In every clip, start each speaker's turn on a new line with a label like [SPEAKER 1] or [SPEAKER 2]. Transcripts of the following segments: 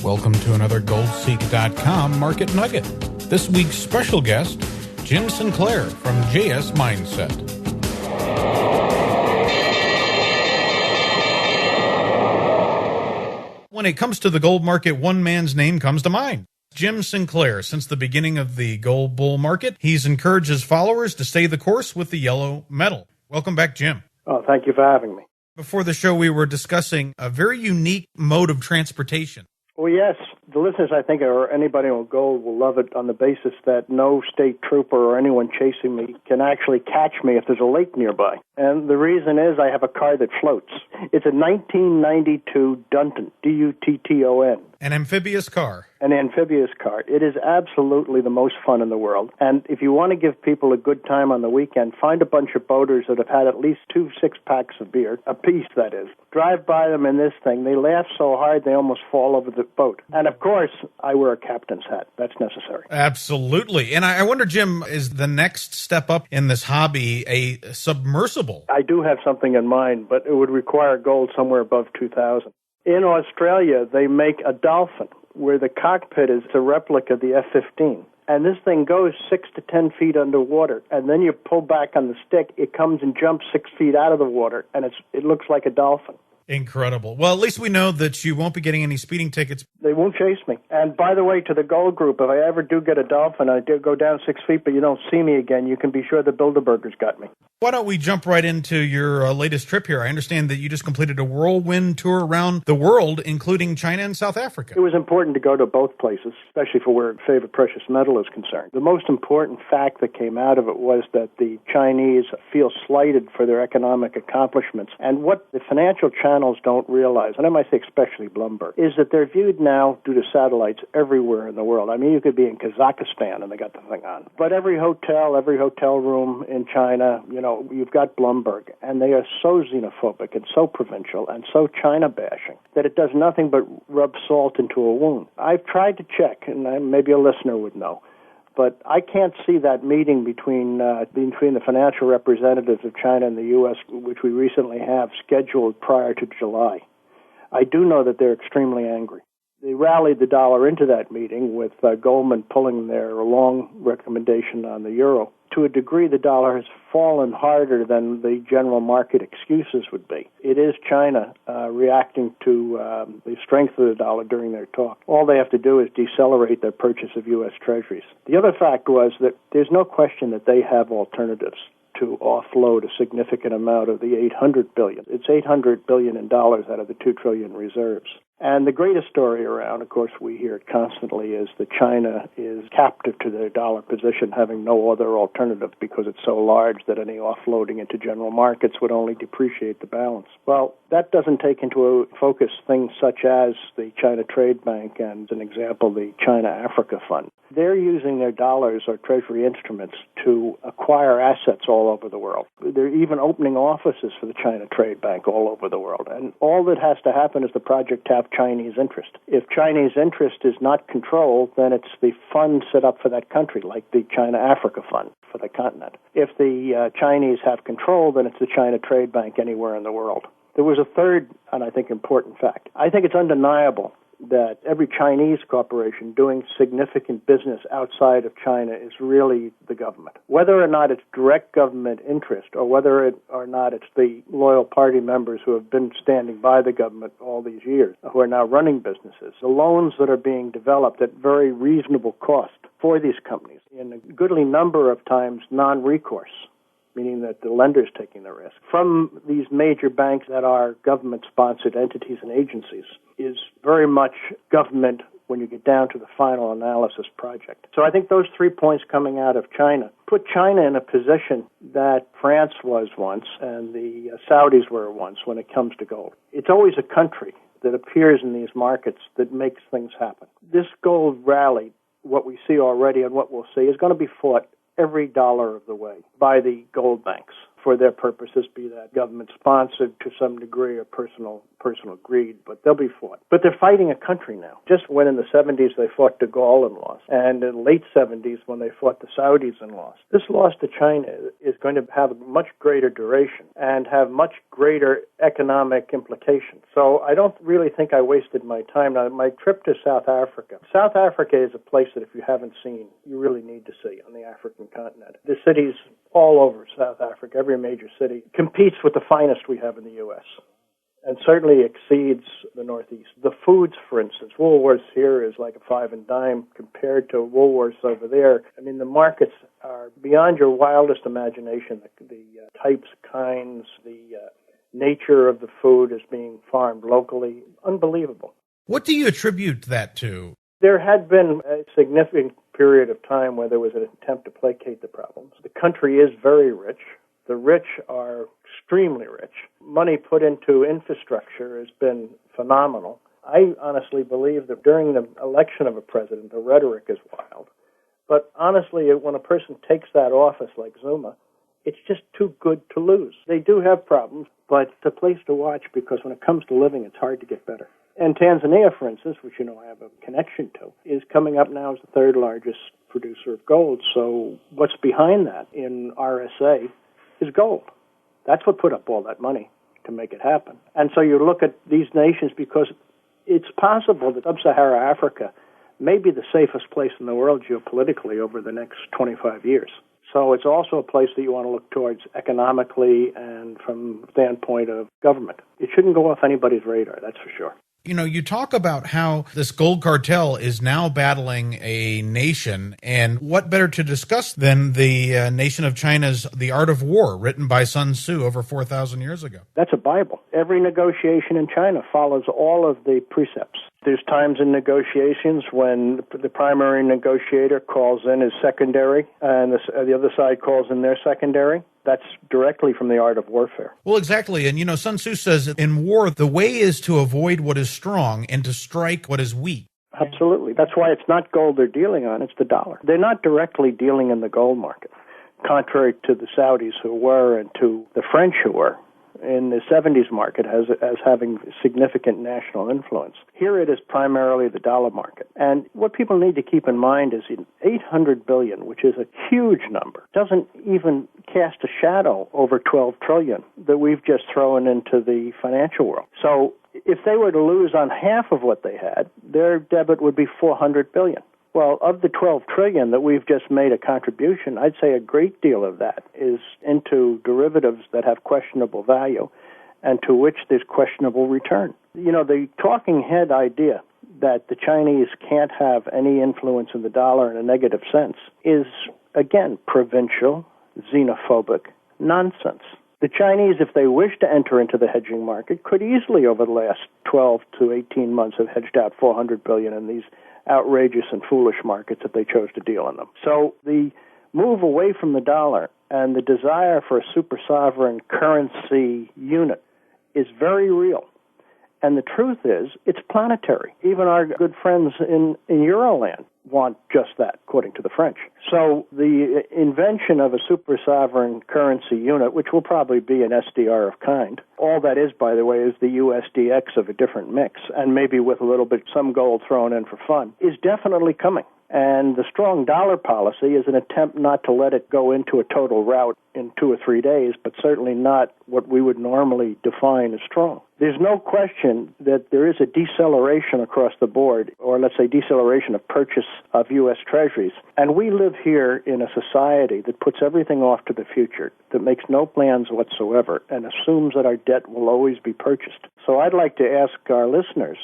[SPEAKER 1] Welcome to another GoldSeek.com Market Nugget. This week's special guest, Jim Sinclair from JS Mindset. When it comes to the gold market, one man's name comes to mind. Jim Sinclair. Since the beginning of the gold bull market, he's encouraged his followers to stay the course with the yellow metal. Welcome back, Jim.
[SPEAKER 2] Oh, thank you for having me.
[SPEAKER 1] Before the show, we were discussing a very unique mode of transportation.
[SPEAKER 2] Well, yes, the listeners, I think, or anybody on gold will love it on the basis that no state trooper or anyone chasing me can actually catch me if there's a lake nearby. And the reason is I have a car that floats. It's a 1992 Dunton, D-U-T-T-O-N.
[SPEAKER 1] An amphibious car.
[SPEAKER 2] An amphibious car. It is absolutely the most fun in the world. And if you want to give people a good time on the weekend, find a bunch of boaters that have had at least 2 6-packs of beer, a piece that is. Drive by them in this thing. They laugh so hard they almost fall over the boat. And of course, I wear a captain's hat. That's necessary.
[SPEAKER 1] Absolutely. And I wonder, Jim, is the next step up in this hobby a submersible?
[SPEAKER 2] I do have something in mind, but it would require gold somewhere above 2,000. In Australia, they make a Dolphin, where the cockpit is a replica of the F-15. And this thing goes 6 to 10 feet underwater, and then you pull back on the stick, it comes and jumps 6 feet out of the water, and it looks like a dolphin.
[SPEAKER 1] Incredible. Well, at least we know that you won't be getting any speeding tickets.
[SPEAKER 2] They won't chase me. And by the way, to the gold group, if I ever do get a dolphin, I do go down 6 feet, but you don't see me again, you can be sure the Bilderbergers got me.
[SPEAKER 1] Why don't we jump right into your latest trip here? I understand that you just completed a whirlwind tour around the world, including China and South Africa.
[SPEAKER 2] It was important to go to both places, especially for where favorite precious metal is concerned. The most important fact that came out of it was that the Chinese feel slighted for their economic accomplishments. And what the financial channels don't realize, and I might say especially Bloomberg, is that they're viewed now due to satellites everywhere in the world. I mean, you could be in Kazakhstan and they got the thing on. But every hotel room in China, you've got Bloomberg, and they are so xenophobic and so provincial and so China-bashing that it does nothing but rub salt into a wound. I've tried to check, and maybe a listener would know, but I can't see that meeting between the financial representatives of China and the U.S., which we recently have scheduled prior to July. I do know that they're extremely angry. They rallied the dollar into that meeting with Goldman pulling their long recommendation on the euro. To a degree, the dollar has fallen harder than the general market excuses would be. It is China reacting to the strength of the dollar during their talk. All they have to do is decelerate their purchase of U.S. treasuries. The other fact was that there's no question that they have alternatives to offload a significant amount of the $800 billion. It's $800 billion in dollars out of the $2 trillion reserves. And the greatest story around, of course, we hear it constantly, is that China is captive to their dollar position, having no other alternative because it's so large that any offloading into general markets would only depreciate the balance. Well, that doesn't take into focus things such as the China Trade Bank and, as an example, the China Africa Fund. They're using their dollars or treasury instruments to acquire assets all over the world. They're even opening offices for the China Trade Bank all over the world. And all that has to happen is the project have Chinese interest. If Chinese interest is not controlled, then it's the fund set up for that country, like the China Africa Fund for the continent. If the Chinese have control, then it's the China Trade Bank anywhere in the world. There was a third, and I think important fact. I think it's undeniable that every Chinese corporation doing significant business outside of China is really the government. Whether or not it's direct government interest or whether or not it's the loyal party members who have been standing by the government all these years, who are now running businesses, the loans that are being developed at very reasonable cost for these companies, in a goodly number of times non-recourse, meaning that the lender's taking the risk, from these major banks that are government-sponsored entities and agencies, is very much government when you get down to the final analysis project. So I think those 3 points coming out of China put China in a position that France was once and the Saudis were once when it comes to gold. It's always a country that appears in these markets that makes things happen. This gold rally, what we see already and what we'll see, is going to be fought every dollar of the way by the gold banks for their purposes, be that government-sponsored to some degree or personal greed, but they'll be fought. But they're fighting a country now. Just when in the 70s they fought de Gaulle and lost, and in the late 70s when they fought the Saudis and lost. This loss to China is going to have a much greater duration and have much greater economic implications. So I don't really think I wasted my time. Now, my trip to South Africa. South Africa is a place that if you haven't seen, you really need to see on the African continent. The cities all over South Africa, every major city, competes with the finest we have in the U.S. and certainly exceeds the Northeast. The foods, for instance, Woolworths here is like a five and dime compared to Woolworths over there. I mean, the markets are beyond your wildest imagination. The types, kinds, the nature of the food is being farmed locally. Unbelievable.
[SPEAKER 1] What do you attribute that to?
[SPEAKER 2] There had been a significant period of time where there was an attempt to placate the problems. The country is very rich. The rich are extremely rich. Money put into infrastructure has been phenomenal. I honestly believe that during the election of a president, the rhetoric is wild. But honestly, when a person takes that office like Zuma, it's just too good to lose. They do have problems, but it's a place to watch because when it comes to living, it's hard to get better. And Tanzania, for instance, which you know I have a connection to, is coming up now as the third largest producer of gold. So what's behind that in RSA is gold. That's what put up all that money to make it happen. And so you look at these nations because it's possible that sub-Saharan Africa may be the safest place in the world geopolitically over the next 25 years. So it's also a place that you want to look towards economically and from the standpoint of government. It shouldn't go off anybody's radar, that's for sure.
[SPEAKER 1] You know, you talk about how this gold cartel is now battling a nation, and what better to discuss than the nation of China's The Art of War, written by Sun Tzu over 4,000 years ago.
[SPEAKER 2] That's a Bible. Every negotiation in China follows all of the precepts. There's times in negotiations when the primary negotiator calls in his secondary, and the other side calls in their secondary. That's directly from The Art of Warfare.
[SPEAKER 1] Well, exactly. And, you know, Sun Tzu says in war, the way is to avoid what is strong and to strike what is weak.
[SPEAKER 2] Absolutely. That's why it's not gold they're dealing on, it's the dollar. They're not directly dealing in the gold market, contrary to the Saudis who were and to the French who were in the 70s market as having significant national influence. Here it is primarily the dollar market. And what people need to keep in mind is $800 billion, which is a huge number, doesn't even cast a shadow over $12 trillion that we've just thrown into the financial world. So if they were to lose on half of what they had, their debit would be $400 billion. Well, of the $12 trillion that we've just made a contribution, I'd say a great deal of that is into derivatives that have questionable value and to which there's questionable return. You know, the talking head idea that the Chinese can't have any influence in the dollar in a negative sense is, again, provincial, xenophobic nonsense. The Chinese, if they wish to enter into the hedging market, could easily over the last 12 to 18 months have hedged out $400 billion in these outrageous and foolish markets if they chose to deal in them. So the move away from the dollar and the desire for a super sovereign currency unit is very real. And the truth is, it's planetary. Even our good friends in Euroland want just that, according to the French. So the invention of a super sovereign currency unit, which will probably be an SDR of kind, all that is, by the way, is the USDX of a different mix, and maybe with a little bit, some gold thrown in for fun, is definitely coming. And the strong dollar policy is an attempt not to let it go into a total rout in 2 or 3 days, but certainly not what we would normally define as strong. There's no question that there is a deceleration across the board, or let's say deceleration of purchase of U.S. Treasuries. And we live here in a society that puts everything off to the future, that makes no plans whatsoever, and assumes that our debt will always be purchased. So I'd like to ask our listeners,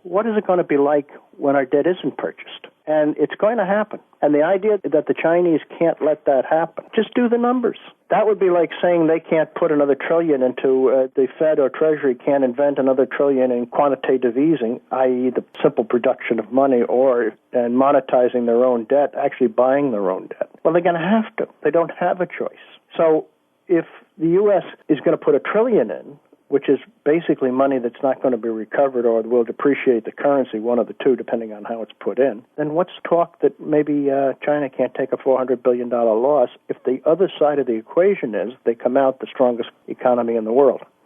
[SPEAKER 2] what is it going to be like when our debt isn't purchased? And it's going to happen. And the idea that the Chinese can't let that happen, just do the numbers. That would be like saying they can't put another trillion into the Fed or Treasury can't invent another trillion in quantitative easing, i.e. the simple production of money, and monetizing their own debt, actually buying their own debt. Well, they're going to have to. They don't have a choice. So if the U.S. is going to put $1 trillion in, which is basically money that's not going to be recovered or will depreciate the currency, one of the two, depending on how it's put in, then what's talk that maybe China can't take a $400 billion loss if the other side of the equation is they come out the strongest economy in the world?